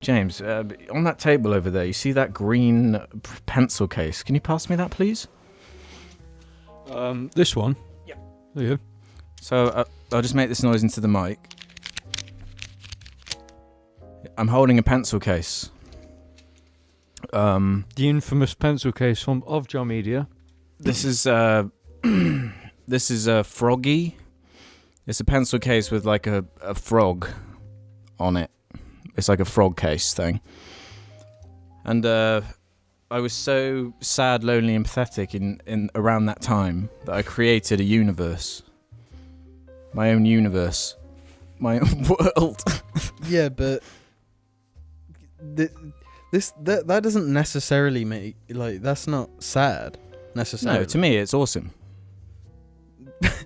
James, on that table over there, you see that green pencil case? Can you pass me that, please? This one? Yep. There you go. So, I'll just make this noise into the mic. I'm holding a pencil case. The infamous pencil case of Jar Media. This is this is a Froggy. It's a pencil case with like a frog on it. It's like a frog case thing. And I was so sad, lonely, and pathetic in around that time that I created a universe. My own universe. My own world. Yeah, but that doesn't necessarily make, like, that's not sad necessarily. No, to me it's awesome.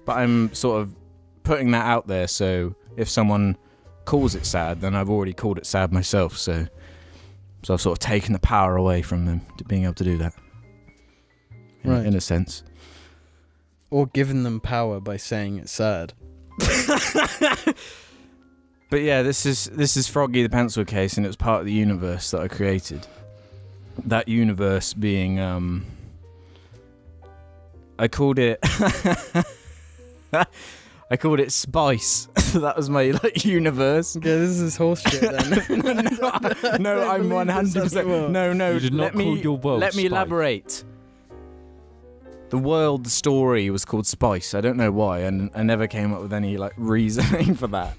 But I'm sort of putting that out there, so if someone calls it sad, then I've already called it sad myself, so I've sort of taken the power away from them to being able to do that. Right. In a sense. Or given them power by saying it's sad. But yeah, this is Froggy the pencil case, and it was part of the universe that I created. That universe being I called it I called it Spice. That was my universe. Yeah, this is horse shit then. No, I'm 100%. No. You did not call your world Let me Spice. elaborate. The world story was called Spice. I don't know why, and I never came up with any reasoning for that.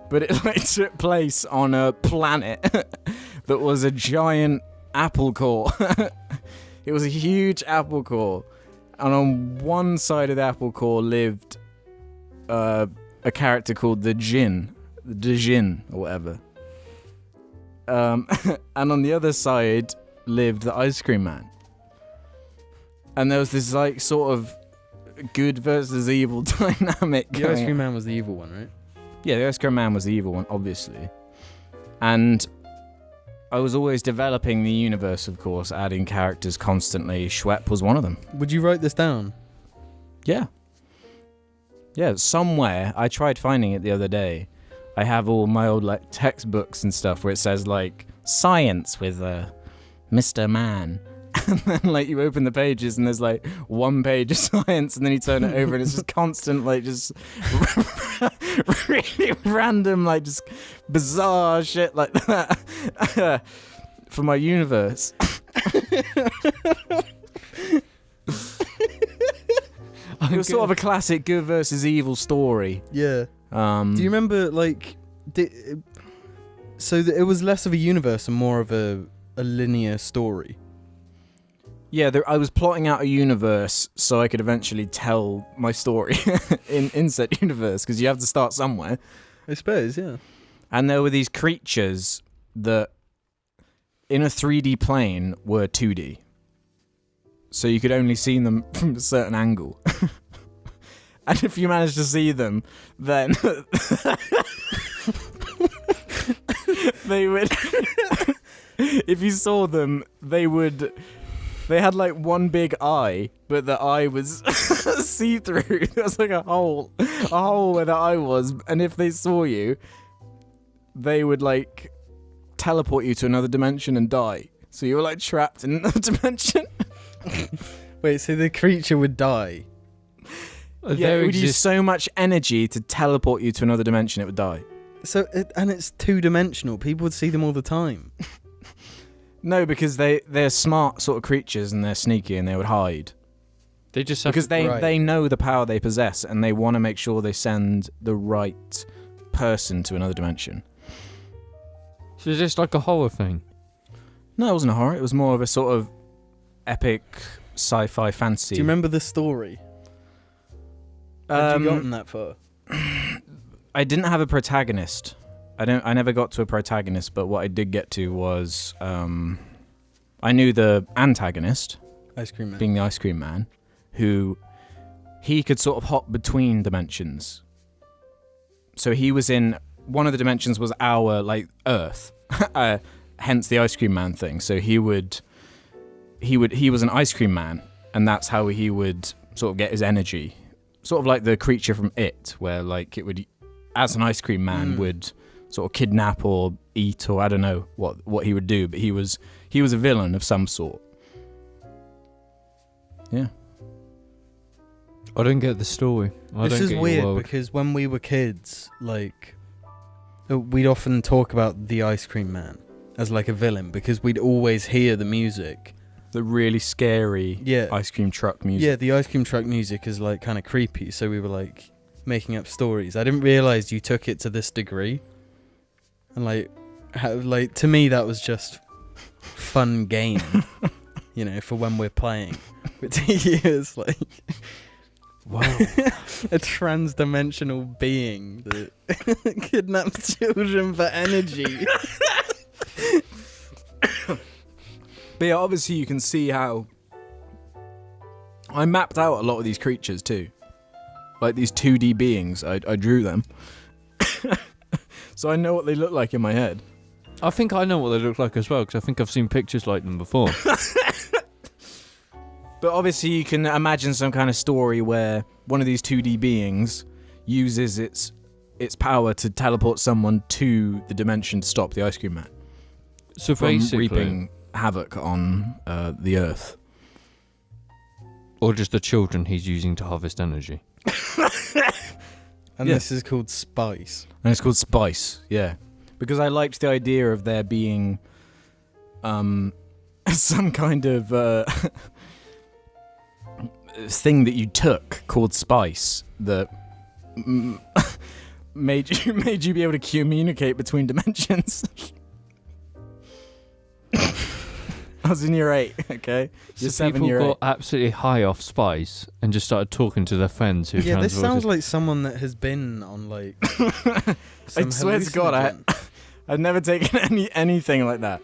But it took place on a planet that was a giant apple core. It was a huge apple core, and on one side of the apple core lived a character called the djinn or whatever. And on the other side lived the ice cream man. And there was this sort of good versus evil dynamic. The ice cream man was the evil one, right? Yeah, the ice cream man was the evil one, obviously. And I was always developing the universe, of course, adding characters constantly. Schwepp was one of them. Would you write this down? Yeah. Yeah, somewhere. I tried finding it the other day. I have all my old textbooks and stuff where it says science with Mr. Man. And then you open the pages and there's one page of science, and then you turn it over and it's just constant just really random just bizarre shit like that for my universe. It was sort of a classic good versus evil story. Yeah. Do you remember so it was less of a universe and more of a linear story? Yeah, I was plotting out a universe so I could eventually tell my story in said universe, because you have to start somewhere. I suppose, yeah. And there were these creatures that, in a 3D plane, were 2D. So you could only see them from a certain angle. And if you managed to see them, then they would... If you saw them, they had one big eye, but the eye was see-through. There was a hole where the eye was, and if they saw you, they would teleport you to another dimension and die. So you were trapped in another dimension. Wait, so the creature would die? Yeah, it would use so much energy to teleport you to another dimension, it would die. So, and it's two-dimensional. People would see them all the time. No, because they're smart sort of creatures and they're sneaky and they would hide. They just have because they know the power they possess and they want to make sure they send the right person to another dimension. So is this a horror thing? No, it wasn't a horror. It was more of a sort of epic sci-fi fantasy. Do you remember the story? Had you gotten that far? I didn't have a protagonist. I never got to a protagonist, but what I did get to was I knew the antagonist, Ice Cream Man, being the ice cream man, who he could sort of hop between dimensions. So he was in one of the dimensions was our Earth, hence the ice cream man thing. So he was an ice cream man, and that's how he would sort of get his energy, sort of like the creature from It, where it would, as an ice cream man, would sort of kidnap or eat, or I don't know what he would do, but he was a villain of some sort. Yeah. I don't get the story. This is weird because when we were kids, like, we'd often talk about the Ice Cream Man as like a villain because we'd always hear the music. The really scary ice cream truck music. Yeah, the ice cream truck music is like kind of creepy, so we were like making up stories. I didn't realise you took it to this degree. And like, to me that was just fun game, you know, for when we're playing. But to you it's like... Wow. A trans-dimensional being that kidnaps children for energy. But yeah, obviously you can see how I mapped out a lot of these creatures too. Like these 2D beings, I drew them. So I know what they look like in my head. I think I know what they look like as well, because I think I've seen pictures like them before. But obviously you can imagine some kind of story where one of these 2D beings uses its power to teleport someone to the dimension to stop the Ice Cream Man So from basically, reaping havoc on the Earth. or just the children he's using to harvest energy. And this is called Spice. And it's called Spice, yeah. Because I liked the idea of there being some kind of thing that you took called Spice that made you be able to communicate between dimensions. I was in year 8, okay? You're So 7, people year 8. got absolutely high off Spice and just started talking to their friends who Yeah, this transported. sounds like someone that has been on like... I swear to God, I've never taken anything like that.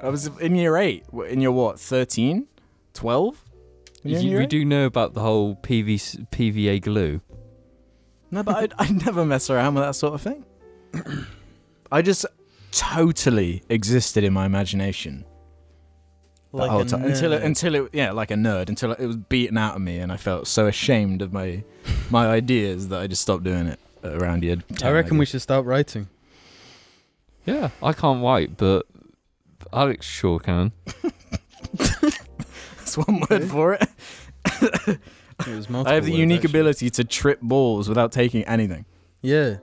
I was in year 8. In year what? 13? 12? We do know about the whole PVA glue. No, but I never mess around with that sort of thing. I just totally existed in my imagination the like whole a time nerd. until it like a nerd, until it was beaten out of me, and I felt so ashamed of my ideas that I just stopped doing it around year 10. I reckon we should start writing. Yeah, I can't write, but Alex sure can. That's one word for it. It was multiple I have the words, unique actually. ability to trip balls without taking anything. Yeah.